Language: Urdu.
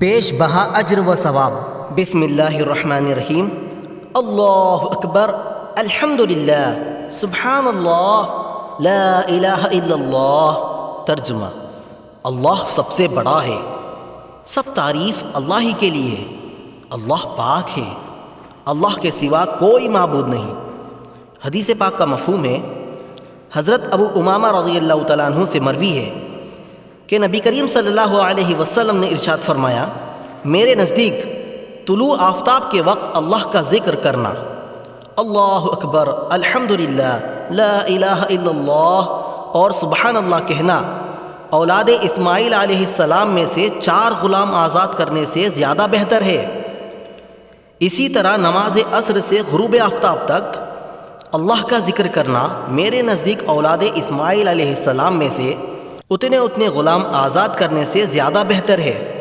بیش بہا اجر و ثواب۔ بسم اللہ الرحمن الرحیم۔ اللہ اکبر، الحمدللہ، سبحان اللہ، لا الہ الا اللہ۔ ترجمہ: اللہ سب سے بڑا ہے، سب تعریف اللہ ہی کے لیے ہے، اللہ پاک ہے، اللہ کے سوا کوئی معبود نہیں۔ حدیث پاک کا مفہوم ہے، حضرت ابو امامہ رضی اللہ تعالیٰ عنہ سے مروی ہے کہ نبی کریم صلی اللہ علیہ وسلم نے ارشاد فرمایا، میرے نزدیک طلوع آفتاب کے وقت اللہ کا ذکر کرنا، اللہ اکبر، الحمدللہ، لا الہ الا اللہ اور سبحان اللہ کہنا، اولاد اسماعیل علیہ السلام میں سے 4 غلام آزاد کرنے سے زیادہ بہتر ہے۔ اسی طرح نماز عصر سے غروب آفتاب تک اللہ کا ذکر کرنا میرے نزدیک اولاد اسماعیل علیہ السلام میں سے اتنے غلام آزاد کرنے سے زیادہ بہتر ہے۔